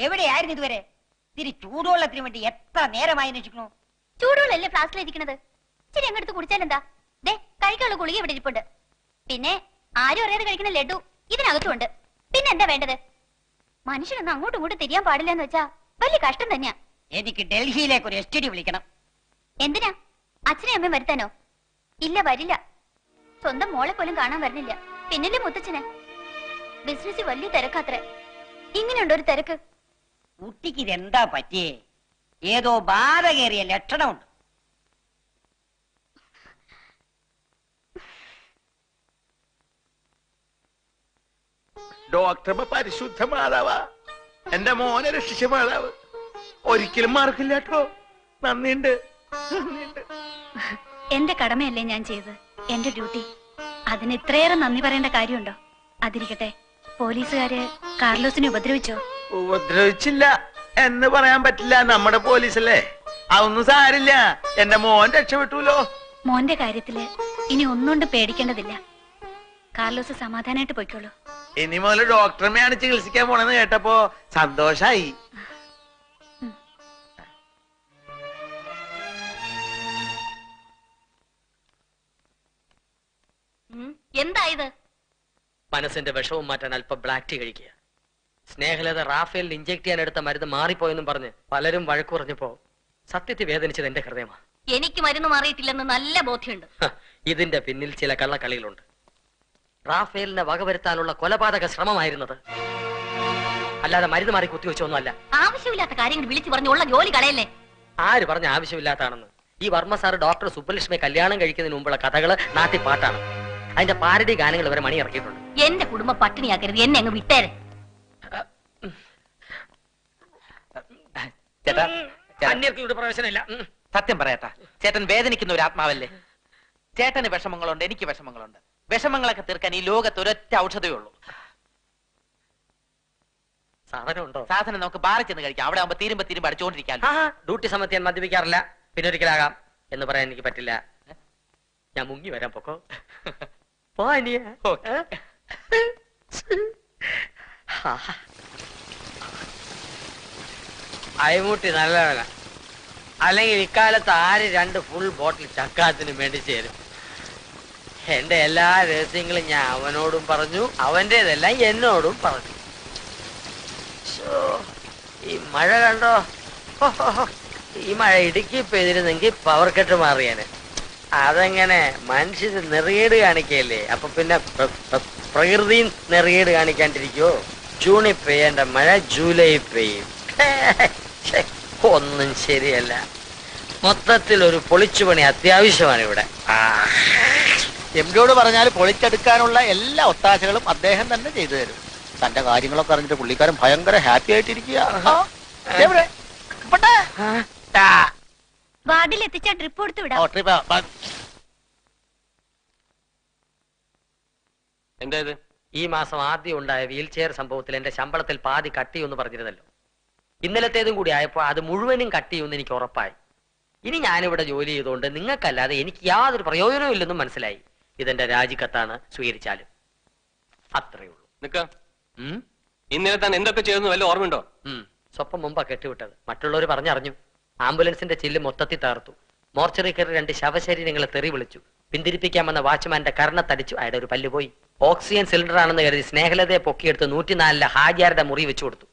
എവിടെയായിരുന്നു ഇതുവരെ? ഇത്തിരി ചൂടുവെള്ളത്തിന് വേണ്ടി എത്ര നേരമായി അന്വേഷിക്കണു? ചൂടുവെള്ളല്ലേ ഫ്ലാസ്കിലിരിക്കണത്? ഇച്ചിരി അങ്ങെടുത്ത് കുടിച്ചാലെന്താ? ദേ കഴിക്കാനുള്ള ഗുളിക ഇവിടെ ഇരിപ്പുണ്ട്. പിന്നെ ആരും അറിയാതെ കഴിക്കുന്ന ലഡു ഇതിനകത്തുണ്ട്. പിന്നെ എന്താ വേണ്ടത്? മനുഷ്യനൊന്നും അങ്ങോട്ടും ഇങ്ങോട്ടും തിരിയാൻ പാടില്ലെന്ന് വെച്ചാ വലിയ കഷ്ടം തന്നെയാ. എനിക്ക് ഡൽഹിയിലേക്ക് ഒരു എസ്റ്റിഡി വിളിക്കണം. എന്തിനാ? അച്ഛനെയും അമ്മയും വരുത്താനോ? ഇല്ല, വരില്ല. സ്വന്തം മോളെ പോലും കാണാൻ വരുന്നില്ല. പിന്നില്ലേ മുത്തച്ഛന്. ബിസിനസ് വലിയ തിരക്കാത്രേ. ഇങ്ങനെയുണ്ടോ ഒരു തിരക്ക്? കുട്ടിക്ക് ഇതെന്താ പറ്റിയേ? ഏതോ ബാധ കയറിയ ലക്ഷണമുണ്ട്. ഡോക്ടർ പരിശുദ്ധ മാതാവാ, എന്റെ മോനെ രക്ഷിച്ച മാതാവ്. ഒരിക്കലും മറക്കില്ല കേട്ടോ. നന്ദിയുണ്ട്. എന്റെ കടമയല്ലേ ഞാൻ ചെയ്തത്, എന്റെ ഡ്യൂട്ടി. അതിന് ഇത്രയേറെ നന്ദി പറയേണ്ട കാര്യമുണ്ടോ? അതിരിക്കട്ടെ, പോലീസുകാര് കാർലോസിനെ ഉപദ്രവിച്ചോ? ഉപദ്രവിച്ചില്ല എന്ന് പറയാൻ പറ്റില്ല, നമ്മുടെ പോലീസല്ലേ. അതൊന്നും സാരില്ല, എന്റെ മോൻ രക്ഷപ്പെട്ടൂലോ. മോന്റെ കാര്യത്തില് ഇനി ഒന്നുകൊണ്ട് പേടിക്കേണ്ടതില്ല. കാർലോസ് സമാധാനായിട്ട് പോയിക്കോളൂ. ഇനി മുതൽ ഡോക്ടറമ്മയാണ് ചികിത്സിക്കാൻ പോണെന്ന് കേട്ടപ്പോ സന്തോഷായി. എന്തായത്? മനസ്സിന്റെ വിഷവും മാറ്റാൻ അല്പം ബ്ലാക്ക് ടീ കഴിക്കുക. സ്നേഹലത റാഫേലിൽ ഇഞ്ചെക്ട് ചെയ്യാൻ എടുത്ത മരുന്ന് മാറിപ്പോയെന്നും പറഞ്ഞ് പലരും വഴക്കു പറഞ്ഞപ്പോ സത്യത്തിൽ വേദനിച്ചത് എന്റെ ഹൃദയമാണ്. എനിക്ക് മരുന്ന് മാറിയിട്ടില്ലെന്ന് നല്ല ബോധ്യമുണ്ട്. ഇതിന്റെ പിന്നിൽ ചില കള്ളക്കളികളുണ്ട്. റാഫേലിനെ വകവരുത്താനുള്ള കൊലപാതക ശ്രമമായിരുന്നത്, അല്ലാതെ മരുന്ന് മാറി കുത്തിവെച്ചൊന്നുമല്ല. ആവശ്യമില്ലാത്ത കാര്യങ്ങൾ വിളിച്ചു പറഞ്ഞുള്ള ജോലി കളയല്ലേ. ആര് പറഞ്ഞ ആവശ്യമില്ലാത്താണെന്ന്? ഈ വർമ്മ സാർ ഡോക്ടർ സുബ്ബലക്ഷ്മിയെ കല്യാണം കഴിക്കുന്നതിന് മുമ്പുള്ള കഥകള് നാട്ടിൽ പാട്ടാണ്. അതിന്റെ പാരഡി ഗാനങ്ങൾ വരെ മണി ഇറക്കിയിട്ടുണ്ട്. എന്റെ കുടുംബം പട്ടിണിയാക്കരുത്, എന്നെ അങ്ങ് വിട്ടേരെ. പ്രവേശനമില്ല. സത്യം പറയട്ടാ, ചേട്ടൻ വേദനിക്കുന്ന ഒരു ആത്മാവല്ലേ. ചേട്ടന് വിഷമങ്ങളുണ്ട്, എനിക്ക് വിഷമങ്ങളുണ്ട്. വിഷമങ്ങളൊക്കെ തീർക്കാൻ ഈ ലോകത്ത് ഒരൊറ്റ ഔഷധമേ ഉള്ളൂ. സാധനം ഉണ്ടോ? സാധനം നമുക്ക് ബാറിൽ ചെന്ന് കഴിക്കാം. അവിടെ ആവുമ്പോ തീരുമ്പോ അടിച്ചോണ്ടിരിക്കാൻ. ഡ്യൂട്ടി സമയത്ത് ഞാൻ മദ്യപിക്കാറില്ല, പിന്നെ ഒരിക്കലാകാം എന്ന് പറയാൻ എനിക്ക് പറ്റില്ല. ഞാൻ മുങ്ങി വരാൻ പൊക്കോ. അയമുട്ടി നല്ലവന, അല്ലെങ്കിൽ ഇക്കാലത്ത് ആര് 2 ഫുൾ ബോട്ടിൽ ചക്കാത്തിന് വേണ്ടി ചേരും? എന്റെ എല്ലാ രഹസ്യങ്ങളും ഞാൻ അവനോടും പറഞ്ഞു, അവന്റേതെല്ലാം എന്നോടും പറഞ്ഞു. ഈ മഴ കണ്ടോ? ഈ മഴ ഇടുക്കി പെയ്തിരുന്നെങ്കിൽ പവർ കട്ട് മാറിയാന്. അതെങ്ങനെ മനുഷ്യന് നെറിയേട് കാണിക്കല്ലേ? അപ്പൊ പിന്നെ പ്രകൃതി നെറിയേട് കാണിക്കാണ്ടിരിക്കോ? ജൂണിൽ പെയ്യേണ്ട മഴ ജൂലൈ പെയ്യും. ഒന്നും ശരിയല്ല. മൊത്തത്തിൽ ഒരു പൊളിച്ചുപണി അത്യാവശ്യമാണ് ഇവിടെ. എംഡിയോട് പറഞ്ഞാൽ പൊളിച്ചെടുക്കാനുള്ള എല്ലാ ഒത്താശകളും അദ്ദേഹം തന്നെ ചെയ്തു തരും. തന്റെ കാര്യങ്ങളൊക്കെ അറിഞ്ഞിട്ട് പുള്ളിക്കാരൻ ഭയങ്കര ഹാപ്പി ആയിട്ടിരിക്കുക. വാർഡിൽ എത്തിച്ച ട്രിപ്പ് കൊടുത്തു വിടാം. എന്തായത്? ഈ മാസം ആദ്യം ഉണ്ടായ വീൽ ചെയർ സംഭവത്തിൽ എന്റെ ശമ്പളത്തിൽ പാതി കട്ട് ചെയ്യുമെന്ന് പറഞ്ഞിരുന്നല്ലോ. ഇന്നലത്തേതും കൂടി ആയപ്പോ അത് മുഴുവനും കട്ട് ചെയ്യുമെന്ന് എനിക്ക് ഉറപ്പായി. ഇനി ഞാനിവിടെ ജോലി ചെയ്തുകൊണ്ട് നിങ്ങൾക്കല്ലാതെ എനിക്ക് യാതൊരു പ്രയോജനവും ഇല്ലെന്നും മനസ്സിലായി. ഇതെന്റെ രാജിക്കത്താണ്, സ്വീകരിച്ചാലും. അത്രയേ ഉള്ളൂ. ഇന്നലെ താൻ എന്തൊക്കെ ചെയ്തെന്ന് വല്ല ഓർമ്മയുണ്ടോ? സ്വപ്പം മുമ്പാ കെട്ടിവിട്ടത്. മറ്റുള്ളവർ പറഞ്ഞറിഞ്ഞു. ആംബുലൻസിന്റെ ചില്ല് മൊത്തത്തിൽ തകർത്തു. മോർച്ചറി കയറി 2 ശവശരീരങ്ങളെ തെറി വിളിച്ചു. പിന്തിരിപ്പിക്കാൻ വന്ന വാച്ച്മാന്റെ കർണത്തടിച്ചു. അയാളുടെ ഒരു പല്ല് പോയി. ഓക്സിജൻ സിലിണ്ടർ ആണെന്ന് കരുതി സ്നേഹലതയെ പൊക്കിയെടുത്ത് 104 ഹാജിയാരുടെ മുറി വെച്ചു കൊടുത്തു.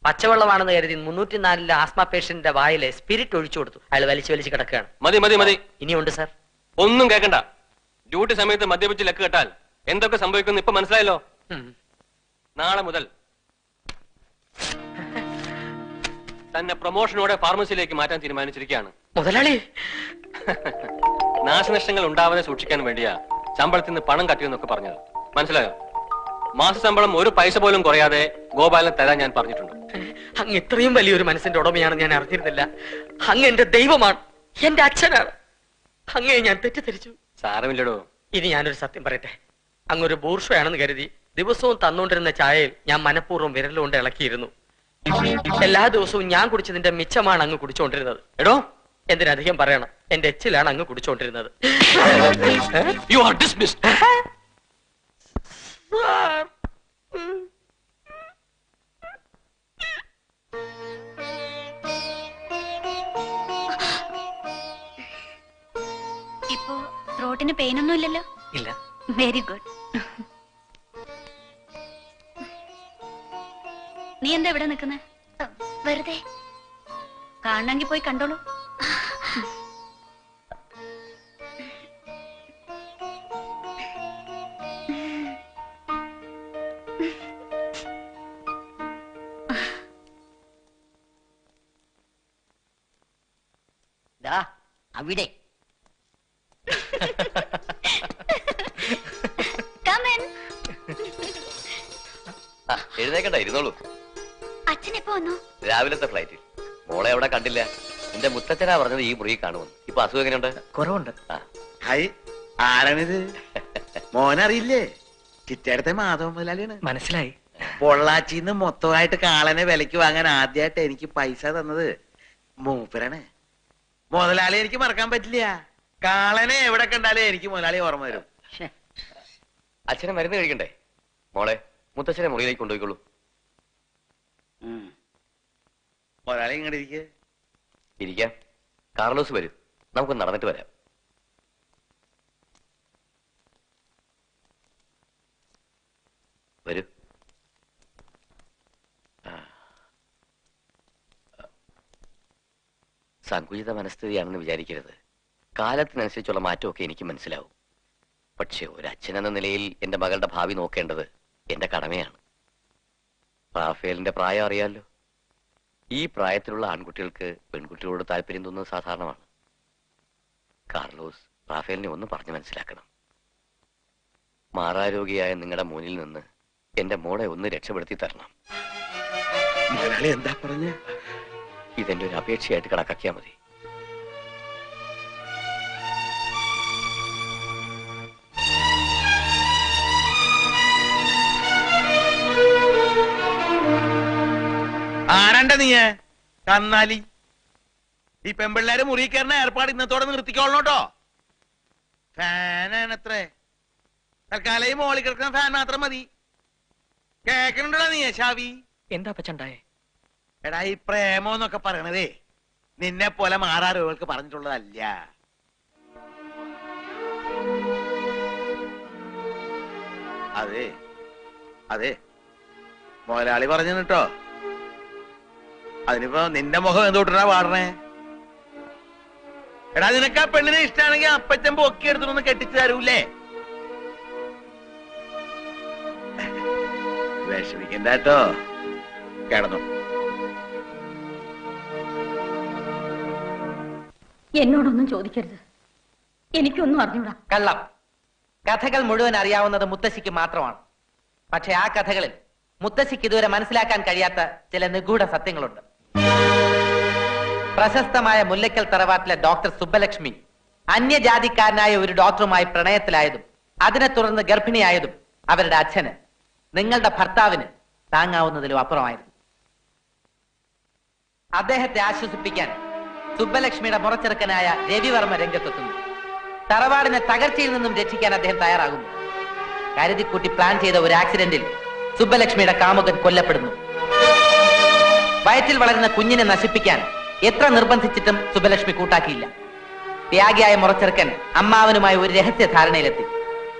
പച്ചവെള്ളമാണെന്ന് കരുതി 304 ആസ്മ പേഷ്യന്റിന്റെ വായിലെ സ്പിരിറ്റ് ഒഴിച്ചു കൊടുത്തു. അയാൾ വലിച്ചു കിടക്കുകയാണ്. മതി മതി മതി, ഇനിയുണ്ട് സാർ. ഒന്നും കേൾക്കണ്ട. ഡ്യൂട്ടി സമയത്ത് മദ്യപിച്ച് ലക്ക് കെട്ടാൽ എന്തൊക്കെ സംഭവിക്കുന്നു ഇപ്പൊ മനസ്സിലായല്ലോ. നാളെ മുതൽ തന്നെ പ്രൊമോഷനോടെ ഫാർമസിയിലേക്ക് മാറ്റാൻ തീരുമാനിച്ചിരിക്കുകയാണ് മുതലാളി. നാശനഷ്ടങ്ങൾ ഉണ്ടാവാതെ സൂക്ഷിക്കാൻ വേണ്ടിയാ ശമ്പളത്തിൽ നിന്ന് പണം കട്ടിയെന്നൊക്കെ പറഞ്ഞത്. മനസ്സിലായോ? മാസശമ്പളം 1 പൈസ പോലും കുറയാതെ ഗോപാലൻ തരാൻ ഞാൻ പറഞ്ഞിട്ടുണ്ട്. അങ്ങ് ഇത്രയും വലിയൊരു മനസ്സിന്റെ ഉടമയാണെന്ന് ഞാൻ അറിഞ്ഞിരുന്നില്ല. അങ്ങ് എന്റെ ദൈവമാണ്, എന്റെ അച്ഛനാണ്. അങ്ങേ ഞാൻ തെറ്റിദ്ധരിച്ചു. സാരമില്ലടോ. ഇനി ഞാനൊരു സത്യം പറയട്ടെ. അങ്ങൊരു ബൂർഷയാണെന്ന് കരുതി ദിവസവും തന്നുകൊണ്ടിരുന്ന ചായയിൽ ഞാൻ മനഃപൂർവ്വം വിരലുകൊണ്ട് ഇളക്കിയിരുന്നു. എല്ലാ ദിവസവും ഞാൻ കുടിച്ചതിന്റെ മിച്ചമാണ് അങ്ങ് കുടിച്ചുകൊണ്ടിരുന്നത്. എടോ, എന്തിനധികം പറയണം, എന്റെ എച്ചിലാണ് അങ്ങ് കുടിച്ചുകൊണ്ടിരുന്നത്. You are dismissed. ത്രോട്ടിന് പെയിൻ ഒന്നും ഇല്ലല്ലോ? ഇല്ല. Very good. നീ എന്താ ഇവിടെ നിൽക്കുന്നേ? വെറുതെ. കാണണമെങ്കിൽ പോയി കണ്ടോളൂ. ദാ അവിടെ Come in. എഴുന്നേക്കണ്ട, ഇരുന്നോളൂ. അച്ഛൻ എപ്പോ വന്നു? രാവിലത്തെ ഫ്ലൈറ്റിൽ. മോളെ അവിടെ കണ്ടില്ല. എന്റെ മുത്തച്ഛനാ പറഞ്ഞത് ഈ മുറി കാണുമെന്ന്. ഇപ്പൊ അസുഖം എങ്ങനെയുണ്ട്? കുറവുണ്ട്. ഹായ്, ആരാണിത്? മോനറിയില്ലേ? ചിറ്റടുത്തെ മാധവ മുതലാളിയാണ്. മനസ്സിലായി. പൊള്ളാച്ചിന്ന് മൊത്തമായിട്ട് കാളനെ വിലക്ക് വാങ്ങാൻ ആദ്യമായിട്ട് എനിക്ക് പൈസ തന്നത് മൂപ്പരാണ്. മുതലാളി എനിക്ക് മറക്കാൻ പറ്റില്ല. കാളനെ എവിടെ കണ്ടാലും എനിക്ക് മുതലാളി ഓർമ്മ വരും. അച്ഛനെ മരുന്ന് കഴിക്കണ്ടേ? മോളെ മുത്തച്ഛനെ മുറിയിലേക്ക് കൊണ്ടുപോയിക്കോളൂ. മുതലാളി ഇങ്ങോട്ട് ഇരിക്കാം. കാർലോസ് വരൂ, നമുക്ക് നടന്നിട്ട് വരാം. വരൂ. സങ്കുചിത മനസ്ഥിതിയാണെന്ന് വിചാരിക്കരുത്. കാലത്തിനനുസരിച്ചുള്ള മാറ്റമൊക്കെ എനിക്ക് മനസ്സിലാവും. പക്ഷെ ഒരു അച്ഛനെന്ന നിലയിൽ എന്റെ മകളുടെ ഭാവി നോക്കേണ്ടത് എന്റെ കടമയാണ്. റാഫേലിന്റെ പ്രായം അറിയാലോ. ഈ പ്രായത്തിലുള്ള ആൺകുട്ടികൾക്ക് പെൺകുട്ടികളോട് താല്പര്യം തോന്നുന്നത് സാധാരണമാണ്. കാർലോസ് റാഫേലിനെ ഒന്ന് പറഞ്ഞു മനസ്സിലാക്കണം. മാറാരോഗിയായ നിങ്ങളുടെ മുന്നിൽ നിന്ന് എന്റെ മോളെ ഒന്ന് രക്ഷപ്പെടുത്തി തരണം. മുതലാളി എന്താ പറഞ്ഞ? ഇതെന്റെ ഒരു അപേക്ഷയായിട്ട് കണക്കാക്കിയാൽ മതി. ആരണ്ട നീ കന്നാലി? ഈ പെമ്പിള്ളേര് മുറി കയറുന്ന ഏർപ്പാട് ഇന്നത്തോടെ നിർത്തിക്കോളണോട്ടോ. ഫാനാണത്രേ. തൽക്കാലം ഈ മോളിൽ കിടക്കുന്ന ഫാൻ മാത്രം മതി. കേക്കണുണ്ടോ നീ ഷാവി? എന്താ പച്ചണ്ടായേ? എടാ, ഈ പ്രേമം എന്നൊക്കെ പറയണതേ നിന്നെ പോലെ മാറാരോഗങ്ങൾക്ക് പറഞ്ഞിട്ടുള്ളതല്ല. അതെ അതെ, മുതലാളി പറഞ്ഞു കേട്ടോ. അതിനിപ്പോ നിന്റെ മുഖം എന്തുകൊണ്ടാ പാടണേ? എടാ, നിനക്ക് ആ പെണ്ണിനെ ഇഷ്ടമാണെങ്കിൽ അപ്പച്ചൻ പൊക്കി എടുത്തിട്ടൊന്ന് കെട്ടിച്ചു തരൂലേ? വിഷമിക്കണ്ട കേട്ടോ, കിടന്നു. എന്നോടൊന്നും ചോദിക്കരുത്, എനിക്കൊന്നും അറിഞ്ഞൂടാ. കള്ളം. കഥകൾ മുഴുവൻ അറിയാവുന്നത് മുത്തശ്ശിക്ക് മാത്രമാണ്. പക്ഷെ ആ കഥകളിൽ മുത്തശ്ശിക്ക് ഇതുവരെ മനസ്സിലാക്കാൻ കഴിയാത്ത ചില നിഗൂഢ സത്യങ്ങളുണ്ട്. പ്രശസ്തമായ മുല്ലക്കൽ തറവാട്ടിലെ ഡോക്ടർ സുബ്ബലക്ഷ്മി അന്യജാതിക്കാരനായ ഒരു ഡോക്ടറുമായി പ്രണയത്തിലായതും അതിനെ തുടർന്ന് ഗർഭിണിയായതും അവരുടെ അച്ഛന്, നിങ്ങളുടെ ഭർത്താവിന്, താങ്ങാവുന്നതിലും അപ്പുറമായിരുന്നു. അദ്ദേഹത്തെ ആശ്വസിപ്പിക്കാൻ സുബ്ബലക്ഷ്മിയുടെ മുറച്ചെറുക്കനായ രവിവർമ്മ രംഗത്തെത്തുന്നു. തറവാടിനെ തകർച്ചയിൽ നിന്നും രക്ഷിക്കാൻ അദ്ദേഹം തയ്യാറാകുന്നു. കരുതിക്കൂട്ടി പ്ലാൻ ചെയ്ത ഒരു ആക്സിഡന്റിൽ സുബ്ബലക്ഷ്മിയുടെ കാമുകൻ കൊല്ലപ്പെടുന്നു. വയറ്റിൽ വളരുന്ന കുഞ്ഞിനെ നശിപ്പിക്കാൻ എത്ര നിർബന്ധിച്ചിട്ടും സുബ്ബലക്ഷ്മി കൂട്ടാക്കിയില്ല. ത്യാഗിയായ മുറച്ചെറുക്കൻ അമ്മാവനുമായി ഒരു രഹസ്യ ധാരണയിലെത്തി.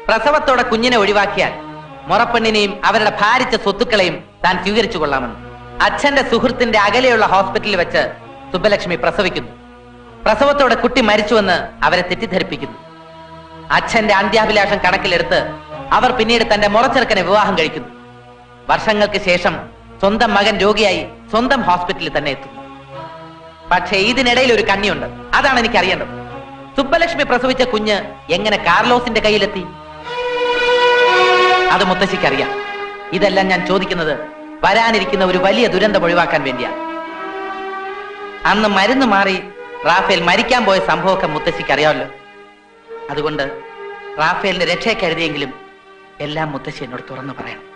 പ്രസവത്തോടെ കുഞ്ഞിനെ ഒഴിവാക്കിയാൽ മുറപ്പെണ്ണിനെയും അവരുടെ ഭാരിച്ച സ്വത്തുക്കളെയും താൻ സ്വീകരിച്ചു കൊള്ളാമെന്ന്. അച്ഛന്റെ സുഹൃത്തിന്റെ അകലെയുള്ള ഹോസ്പിറ്റലിൽ വെച്ച് സുബ്ബലക്ഷ്മി പ്രസവിക്കുന്നു. പ്രസവത്തോടെ കുട്ടി മരിച്ചുവെന്ന് അവരെ തെറ്റിദ്ധരിപ്പിക്കുന്നു. അച്ഛന്റെ അന്ത്യാഭിലാഷം കണക്കിലെടുത്ത് അവർ പിന്നീട് തന്റെ മുറച്ചെറുക്കനെ വിവാഹം കഴിക്കുന്നു. വർഷങ്ങൾക്ക് ശേഷം സ്വന്തം മകൻ രോഗിയായി സ്വന്തം ഹോസ്പിറ്റലിൽ തന്നെ എത്തുന്നു. പക്ഷേ ഇതിനിടയിൽ ഒരു കണ്ണിയുണ്ട്. അതാണ് എനിക്ക് അറിയേണ്ടത്. സുബ്ബലക്ഷ്മി പ്രസവിച്ച കുഞ്ഞ് എങ്ങനെ കാർലോസിന്റെ കയ്യിലെത്തി? അത് മുത്തശ്ശിക്കറിയാം. ഇതെല്ലാം ഞാൻ ചോദിക്കുന്നത് വരാനിരിക്കുന്ന ഒരു വലിയ ദുരന്തം ഒഴിവാക്കാൻ വേണ്ടിയാണ്. അന്ന് മരുന്ന് മാറി റാഫേൽ മരിക്കാൻ പോയ സംഭവമൊക്കെ മുത്തശ്ശിക്ക് അറിയാമല്ലോ. അതുകൊണ്ട് റാഫേലിന്റെ രക്ഷയെ കരുതിയെങ്കിലും എല്ലാം മുത്തശ്ശി എന്നോട് തുറന്നു പറയണം.